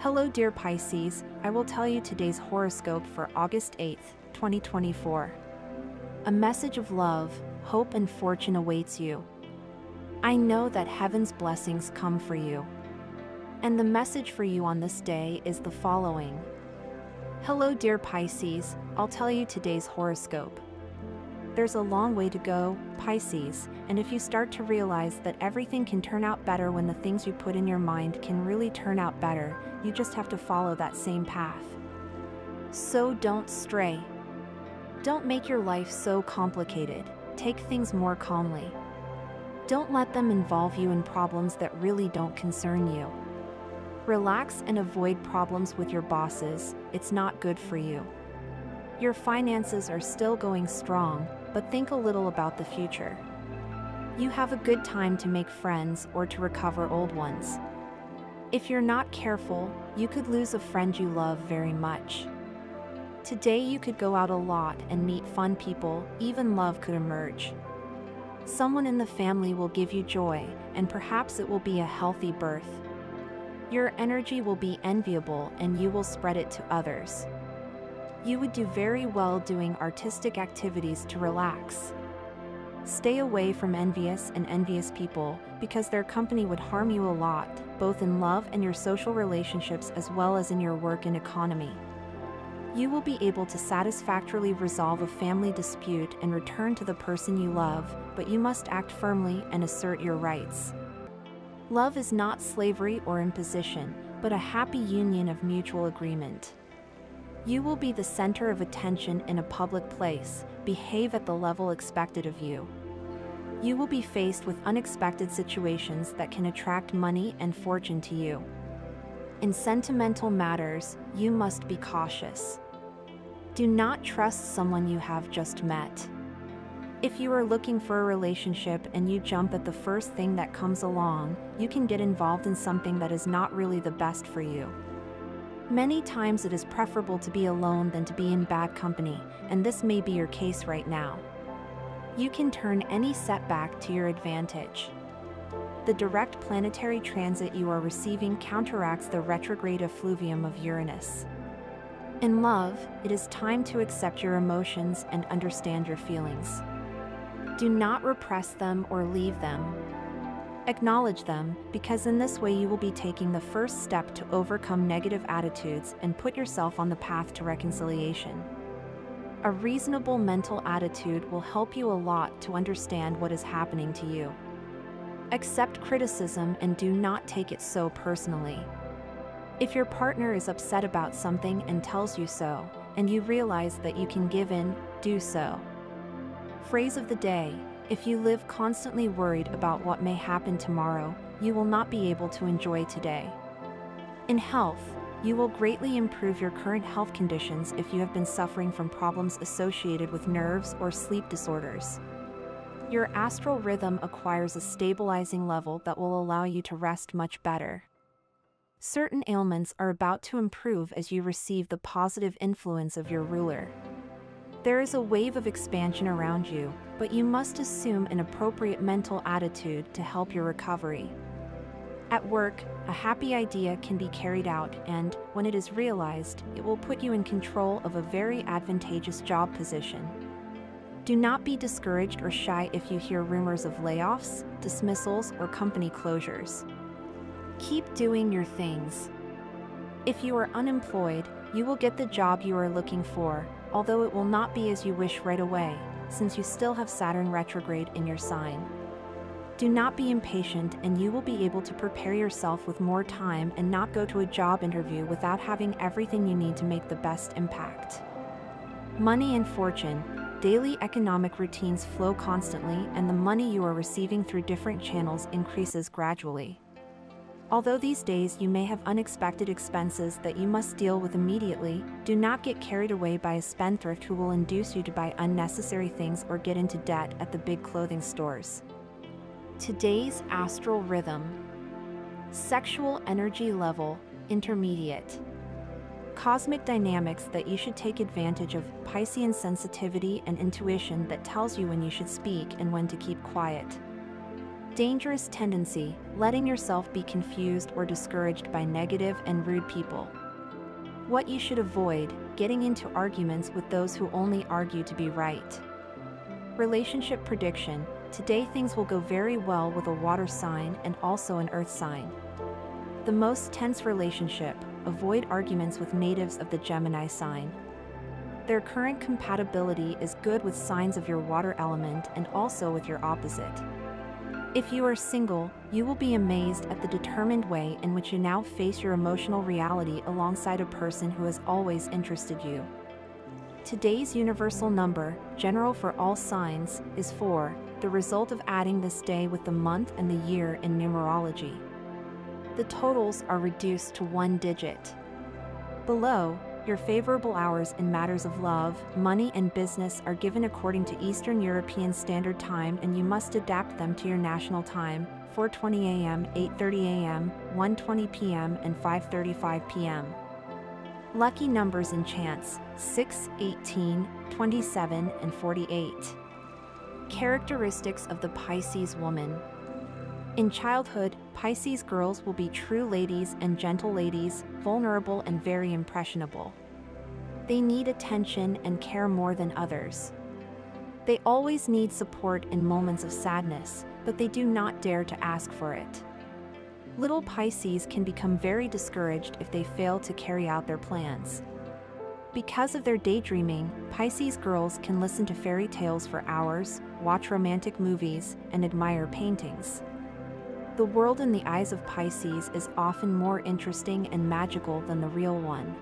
Hello dear Pisces, I will tell you today's horoscope for August 8th, 2024. A message of love, hope and fortune awaits you. I know that heaven's blessings come for you. And the message for you on this day is the following. Hello dear Pisces, I'll tell you today's horoscope. There's a long way to go, Pisces, and if you start to realize that everything can turn out better when the things you put in your mind can really turn out better, you just have to follow that same path. So don't stray. Don't make your life so complicated. Take things more calmly. Don't let them involve you in problems that really don't concern you. Relax and avoid problems with your bosses, it's not good for you. Your finances are still going strong, but think a little about the future. You have a good time to make friends or to recover old ones. If you're not careful, you could lose a friend you love very much. Today you could go out a lot and meet fun people, even love could emerge. Someone in the family will give you joy, and perhaps it will be a healthy birth. Your energy will be enviable and you will spread it to others. You would do very well doing artistic activities to relax. Stay away from envious people because their company would harm you a lot, both in love and your social relationships as well as in your work and economy. You will be able to satisfactorily resolve a family dispute and return to the person you love, but you must act firmly and assert your rights. Love is not slavery or imposition, but a happy union of mutual agreement. You will be the center of attention in a public place, behave at the level expected of you. You will be faced with unexpected situations that can attract money and fortune to you. In sentimental matters, you must be cautious. Do not trust someone you have just met. If you are looking for a relationship and you jump at the first thing that comes along, you can get involved in something that is not really the best for you. Many times it is preferable to be alone than to be in bad company, and this may be your case right now. You can turn any setback to your advantage. The direct planetary transit you are receiving counteracts the retrograde effluvium of Uranus. In love, it is time to accept your emotions and understand your feelings. Do not repress them or leave them. Acknowledge them, because in this way you will be taking the first step to overcome negative attitudes and put yourself on the path to reconciliation. A reasonable mental attitude will help you a lot to understand what is happening to you. Accept criticism and do not take it so personally. If your partner is upset about something and tells you so, and you realize that you can give in, do so. Phrase of the day: if you live constantly worried about what may happen tomorrow, you will not be able to enjoy today. In health, you will greatly improve your current health conditions if you have been suffering from problems associated with nerves or sleep disorders. Your astral rhythm acquires a stabilizing level that will allow you to rest much better. Certain ailments are about to improve as you receive the positive influence of your ruler. There is a wave of expansion around you, but you must assume an appropriate mental attitude to help your recovery. At work, a happy idea can be carried out and, when it is realized, it will put you in control of a very advantageous job position. Do not be discouraged or shy if you hear rumors of layoffs, dismissals, or company closures. Keep doing your things. If you are unemployed, you will get the job you are looking for, although it will not be as you wish right away, since you still have Saturn retrograde in your sign. Do not be impatient and you will be able to prepare yourself with more time and not go to a job interview without having everything you need to make the best impact. Money and fortune. Daily economic routines flow constantly and the money you are receiving through different channels increases gradually. Although these days you may have unexpected expenses that you must deal with immediately, do not get carried away by a spendthrift who will induce you to buy unnecessary things or get into debt at the big clothing stores. Today's astral rhythm. Sexual energy level, intermediate. Cosmic dynamics that you should take advantage of, Piscean sensitivity and intuition that tells you when you should speak and when to keep quiet. Dangerous tendency, letting yourself be confused or discouraged by negative and rude people. What you should avoid, getting into arguments with those who only argue to be right. Relationship prediction, today things will go very well with a water sign and also an earth sign. The most tense relationship, avoid arguments with natives of the Gemini sign. Their current compatibility is good with signs of your water element and also with your opposite. If you are single, you will be amazed at the determined way in which you now face your emotional reality alongside a person who has always interested you. Today's universal number, general for all signs, is 4, the result of adding this day with the month and the year in numerology. The totals are reduced to 1 digit. Below, your favorable hours in matters of love, money and business are given according to Eastern European Standard Time, and you must adapt them to your national time: 4:20 a.m., 8:30 a.m., 1:20 p.m. and 5:35 p.m. Lucky numbers and chance: 6, 18, 27 and 48. Characteristics of the Pisces woman. In childhood, Pisces girls will be true ladies and gentle ladies, vulnerable and very impressionable. They need attention and care more than others. They always need support in moments of sadness, but they do not dare to ask for it. Little Pisces can become very discouraged if they fail to carry out their plans. Because of their daydreaming, Pisces girls can listen to fairy tales for hours, watch romantic movies, and admire paintings. The world in the eyes of Pisces is often more interesting and magical than the real one.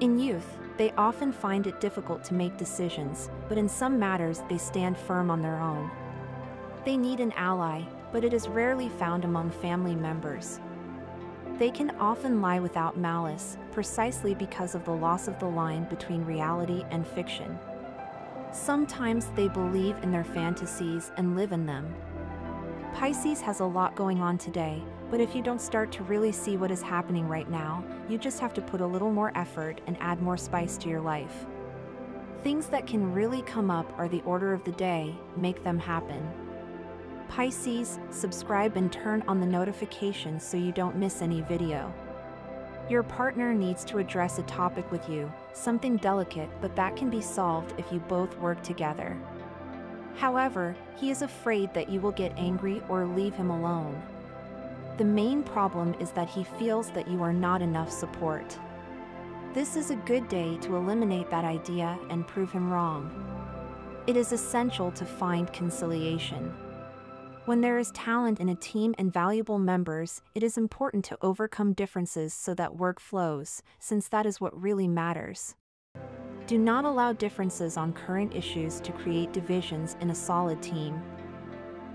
In youth, they often find it difficult to make decisions, but in some matters they stand firm on their own. They need an ally, but it is rarely found among family members. They can often lie without malice, precisely because of the loss of the line between reality and fiction. Sometimes they believe in their fantasies and live in them. Pisces has a lot going on today, but if you don't start to really see what is happening right now, you just have to put a little more effort and add more spice to your life. Things that can really come up are the order of the day, make them happen. Pisces, subscribe and turn on the notifications so you don't miss any video. Your partner needs to address a topic with you, something delicate, but that can be solved if you both work together. However, he is afraid that you will get angry or leave him alone. The main problem is that he feels that you are not enough support. This is a good day to eliminate that idea and prove him wrong. It is essential to find conciliation. When there is talent in a team and valuable members, it is important to overcome differences so that work flows, since that is what really matters. Do not allow differences on current issues to create divisions in a solid team.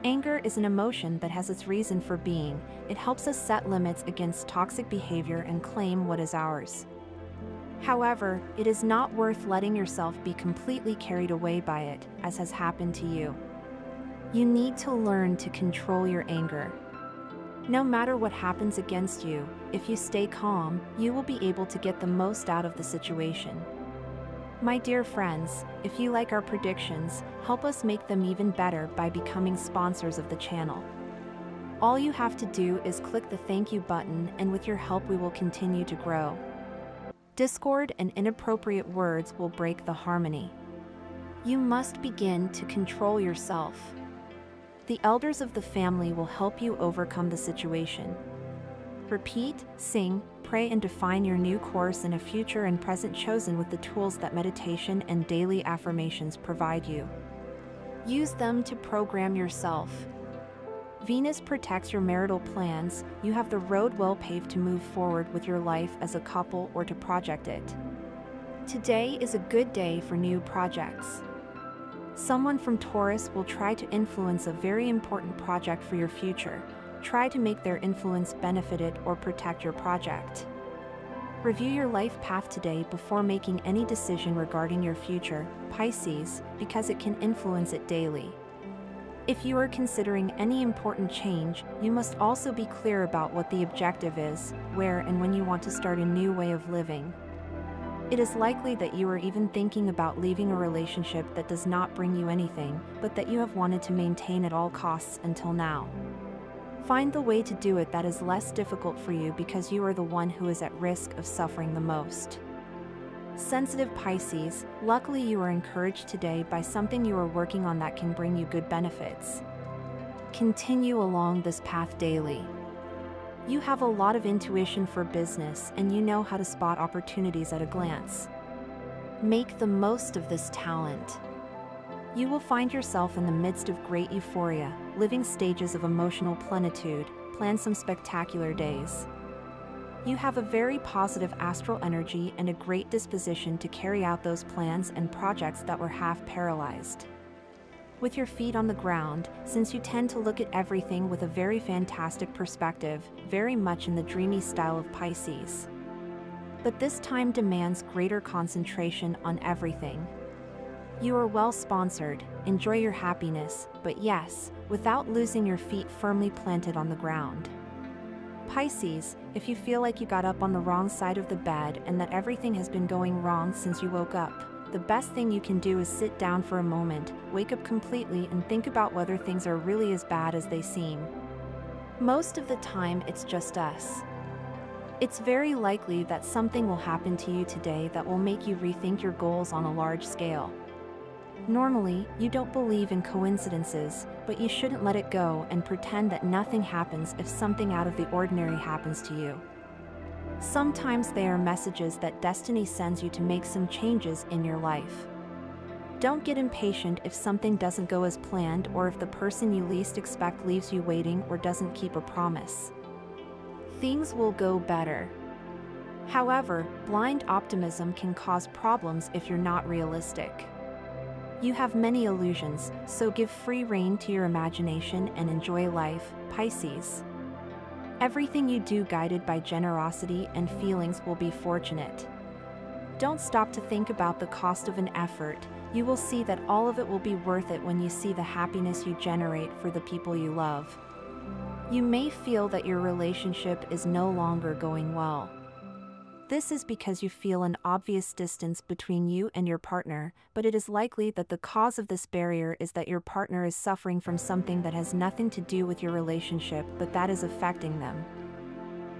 Anger is an emotion that has its reason for being. It helps us set limits against toxic behavior and claim what is ours. However, it is not worth letting yourself be completely carried away by it, as has happened to you. You need to learn to control your anger. No matter what happens against you, if you stay calm, you will be able to get the most out of the situation. My dear friends, if you like our predictions, help us make them even better by becoming sponsors of the channel. All you have to do is click the thank you button, and with your help we will continue to grow. Discord and inappropriate words will break the harmony. You must begin to control yourself. The elders of the family will help you overcome the situation. Repeat, sing, pray and define your new course in a future and present chosen with the tools that meditation and daily affirmations provide you. Use them to program yourself. Venus protects your marital plans. You have the road well paved to move forward with your life as a couple or to project it. Today is a good day for new projects. Someone from Taurus will try to influence a very important project for your future. Try to make their influence benefit it or protect your project. Review your life path today before making any decision regarding your future, Pisces, because it can influence it daily. If you are considering any important change, you must also be clear about what the objective is, where and when you want to start a new way of living. It is likely that you are even thinking about leaving a relationship that does not bring you anything, but that you have wanted to maintain at all costs until now. Find the way to do it that is less difficult for you because you are the one who is at risk of suffering the most. Sensitive Pisces, luckily you are encouraged today by something you are working on that can bring you good benefits. Continue along this path daily. You have a lot of intuition for business and you know how to spot opportunities at a glance. Make the most of this talent. You will find yourself in the midst of great euphoria, living stages of emotional plenitude, plan some spectacular days. You have a very positive astral energy and a great disposition to carry out those plans and projects that were half paralyzed. With your feet on the ground, since you tend to look at everything with a very fantastic perspective, very much in the dreamy style of Pisces. But this time demands greater concentration on everything. You are well sponsored, enjoy your happiness, but yes, without losing your feet firmly planted on the ground. Pisces, if you feel like you got up on the wrong side of the bed and that everything has been going wrong since you woke up, the best thing you can do is sit down for a moment, wake up completely and think about whether things are really as bad as they seem. Most of the time it's just us. It's very likely that something will happen to you today that will make you rethink your goals on a large scale. Normally, you don't believe in coincidences, but you shouldn't let it go and pretend that nothing happens if something out of the ordinary happens to you. Sometimes they are messages that destiny sends you to make some changes in your life. Don't get impatient if something doesn't go as planned or if the person you least expect leaves you waiting or doesn't keep a promise. Things will go better. However, blind optimism can cause problems if you're not realistic. You have many illusions, so give free rein to your imagination and enjoy life, Pisces. Everything you do guided by generosity and feelings will be fortunate. Don't stop to think about the cost of an effort. You will see that all of it will be worth it when you see the happiness you generate for the people you love. You may feel that your relationship is no longer going well. This is because you feel an obvious distance between you and your partner, but it is likely that the cause of this barrier is that your partner is suffering from something that has nothing to do with your relationship, but that is affecting them.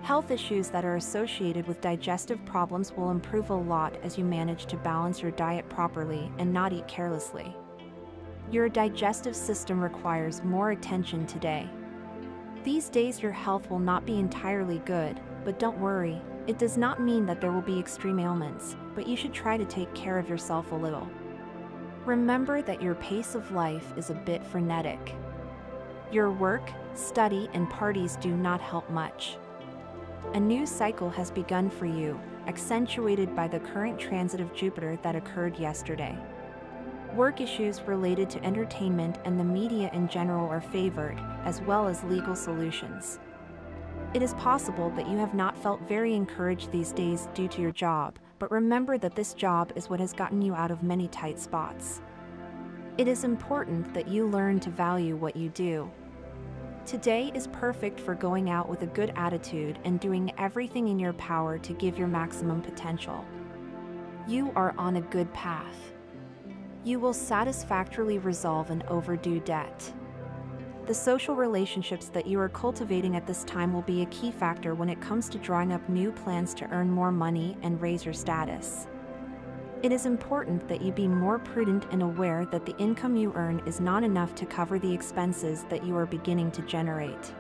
Health issues that are associated with digestive problems will improve a lot as you manage to balance your diet properly and not eat carelessly. Your digestive system requires more attention today. These days your health will not be entirely good, but don't worry. It does not mean that there will be extreme ailments, but you should try to take care of yourself a little. Remember that your pace of life is a bit frenetic. Your work, study, and parties do not help much. A new cycle has begun for you, accentuated by the current transit of Jupiter that occurred yesterday. Work issues related to entertainment and the media in general are favored, as well as legal solutions. It is possible that you have not felt very encouraged these days due to your job, but remember that this job is what has gotten you out of many tight spots. It is important that you learn to value what you do. Today is perfect for going out with a good attitude and doing everything in your power to give your maximum potential. You are on a good path. You will satisfactorily resolve an overdue debt. The social relationships that you are cultivating at this time will be a key factor when it comes to drawing up new plans to earn more money and raise your status. It is important that you be more prudent and aware that the income you earn is not enough to cover the expenses that you are beginning to generate.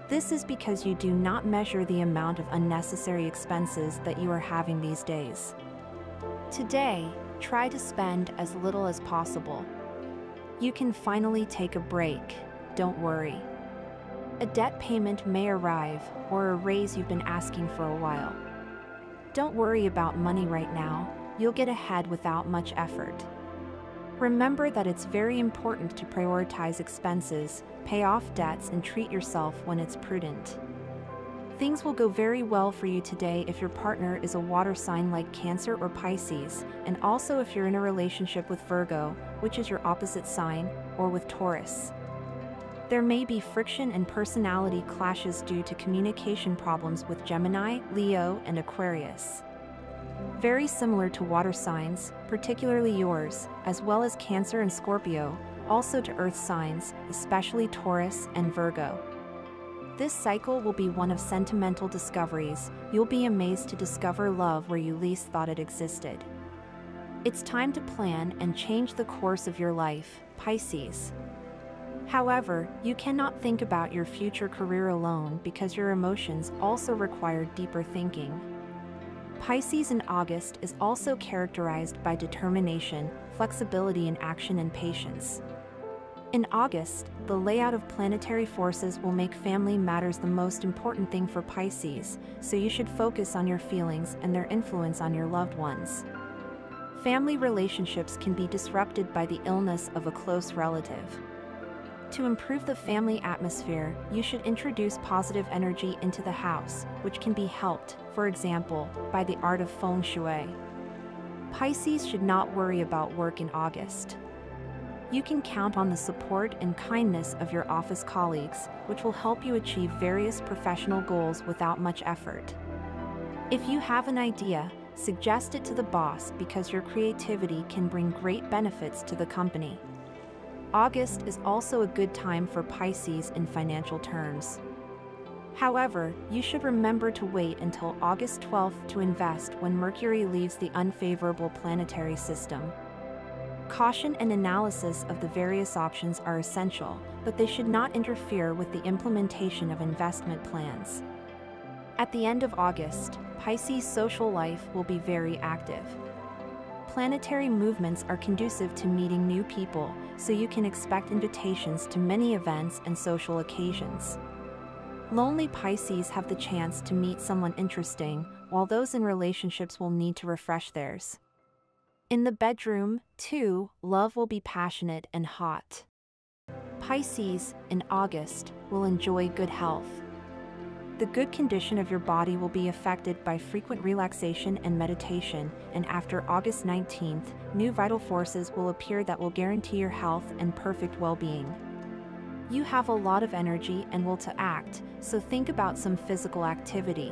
This is because you do not measure the amount of unnecessary expenses that you are having these days. Today, try to spend as little as possible. You can finally take a break. Don't worry. A debt payment may arrive, or a raise you've been asking for a while. Don't worry about money right now. You'll get ahead without much effort. Remember that it's very important to prioritize expenses, pay off debts, and treat yourself when it's prudent. Things will go very well for you today if your partner is a water sign like Cancer or Pisces, and also if you're in a relationship with Virgo, which is your opposite sign, or with Taurus. There may be friction and personality clashes due to communication problems with Gemini, Leo, and Aquarius. Very similar to water signs, particularly yours, as well as Cancer and Scorpio, also to earth signs, especially Taurus and Virgo. This cycle will be one of sentimental discoveries. You'll be amazed to discover love where you least thought it existed. It's time to plan and change the course of your life, Pisces. However, you cannot think about your future career alone because your emotions also require deeper thinking. Pisces in August is also characterized by determination, flexibility in action, and patience. In August, the layout of planetary forces will make family matters the most important thing for Pisces, so you should focus on your feelings and their influence on your loved ones. Family relationships can be disrupted by the illness of a close relative. To improve the family atmosphere, you should introduce positive energy into the house, which can be helped, for example, by the art of feng shui. Pisces should not worry about work in August. You can count on the support and kindness of your office colleagues, which will help you achieve various professional goals without much effort. If you have an idea, suggest it to the boss because your creativity can bring great benefits to the company. August is also a good time for Pisces in financial terms. However, you should remember to wait until August 12th to invest when Mercury leaves the unfavorable planetary system. Caution and analysis of the various options are essential, but they should not interfere with the implementation of investment plans. At the end of August, Pisces' social life will be very active. Planetary movements are conducive to meeting new people, so you can expect invitations to many events and social occasions. Lonely Pisces have the chance to meet someone interesting, while those in relationships will need to refresh theirs. In the bedroom, too, love will be passionate and hot. Pisces, in August, will enjoy good health. The good condition of your body will be affected by frequent relaxation and meditation, and after August 19th, new vital forces will appear that will guarantee your health and perfect well-being. You have a lot of energy and will to act, so think about some physical activity.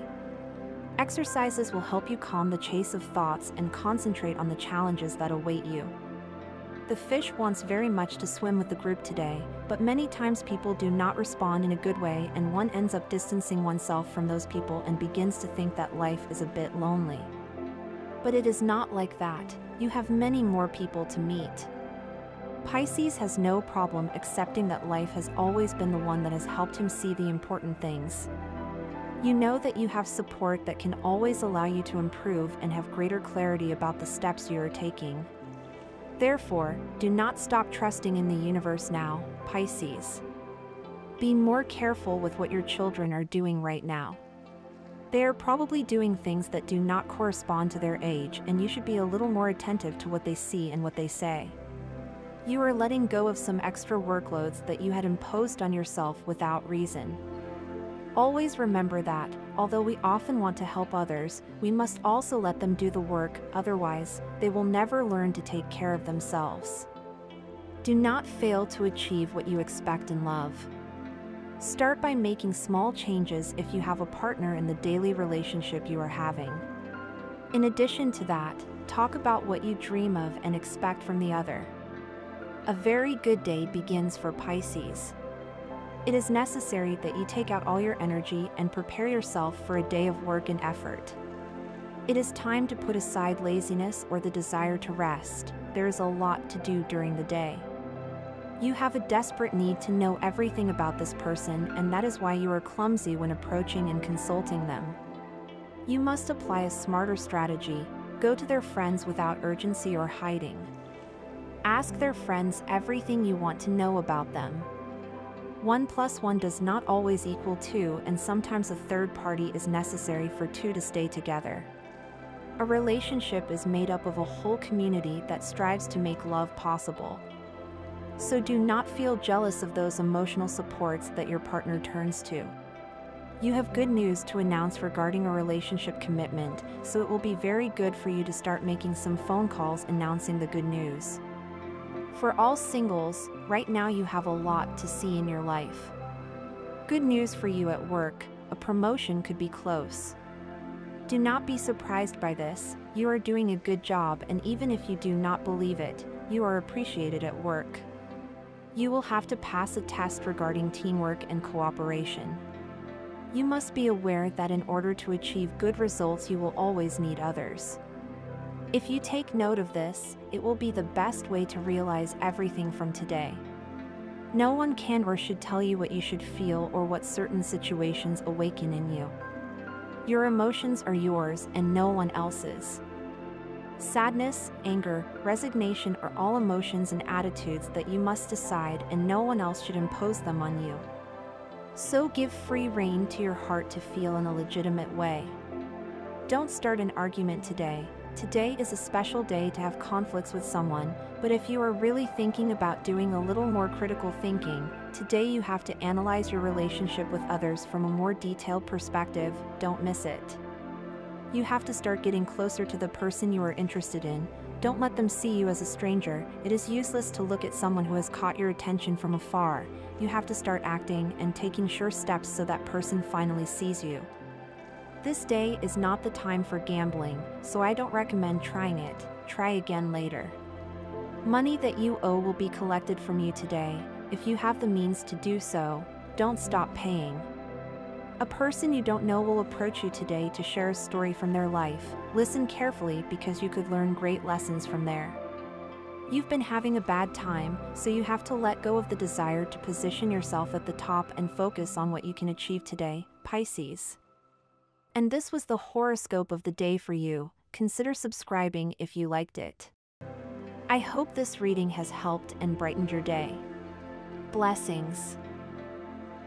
Exercises will help you calm the chase of thoughts and concentrate on the challenges that await you. The fish wants very much to swim with the group today, but many times people do not respond in a good way and one ends up distancing oneself from those people and begins to think that life is a bit lonely. But it is not like that. You have many more people to meet. Pisces has no problem accepting that life has always been the one that has helped him see the important things. You know that you have support that can always allow you to improve and have greater clarity about the steps you are taking. Therefore, do not stop trusting in the universe now, Pisces. Be more careful with what your children are doing right now. They are probably doing things that do not correspond to their age, and you should be a little more attentive to what they see and what they say. You are letting go of some extra workloads that you had imposed on yourself without reason. Always remember that, although we often want to help others, we must also let them do the work, otherwise, they will never learn to take care of themselves. Do not fail to achieve what you expect in love. Start by making small changes if you have a partner in the daily relationship you are having. In addition to that, talk about what you dream of and expect from the other. A very good day begins for Pisces. It is necessary that you take out all your energy and prepare yourself for a day of work and effort. It is time to put aside laziness or the desire to rest. There is a lot to do during the day. You have a desperate need to know everything about this person, and that is why you are clumsy when approaching and consulting them. You must apply a smarter strategy. Go to their friends without urgency or hiding. Ask their friends everything you want to know about them. 1 + 1 does not always equal 2, and sometimes a third party is necessary for two to stay together. A relationship is made up of a whole community that strives to make love possible. So do not feel jealous of those emotional supports that your partner turns to. You have good news to announce regarding a relationship commitment, so it will be very good for you to start making some phone calls announcing the good news. For all singles, right now you have a lot to see in your life. Good news for you at work, a promotion could be close. Do not be surprised by this, you are doing a good job, and even if you do not believe it, you are appreciated at work. You will have to pass a test regarding teamwork and cooperation. You must be aware that in order to achieve good results you will always need others. If you take note of this, it will be the best way to realize everything from today. No one can or should tell you what you should feel or what certain situations awaken in you. Your emotions are yours and no one else's. Sadness, anger, resignation are all emotions and attitudes that you must decide, and no one else should impose them on you. So give free rein to your heart to feel in a legitimate way. Don't start an argument today. Today is a special day to have conflicts with someone, but if you are really thinking about doing a little more critical thinking, today you have to analyze your relationship with others from a more detailed perspective. Don't miss it. You have to start getting closer to the person you are interested in. Don't let them see you as a stranger. It is useless to look at someone who has caught your attention from afar. You have to start acting and taking sure steps so that person finally sees you. This day is not the time for gambling, so I don't recommend trying it. Try again later. Money that you owe will be collected from you today. If you have the means to do so, don't stop paying. A person you don't know will approach you today to share a story from their life. Listen carefully because you could learn great lessons from there. You've been having a bad time, so you have to let go of the desire to position yourself at the top and focus on what you can achieve today, Pisces. And this was the horoscope of the day for you. Consider subscribing if you liked it. I hope this reading has helped and brightened your day. Blessings.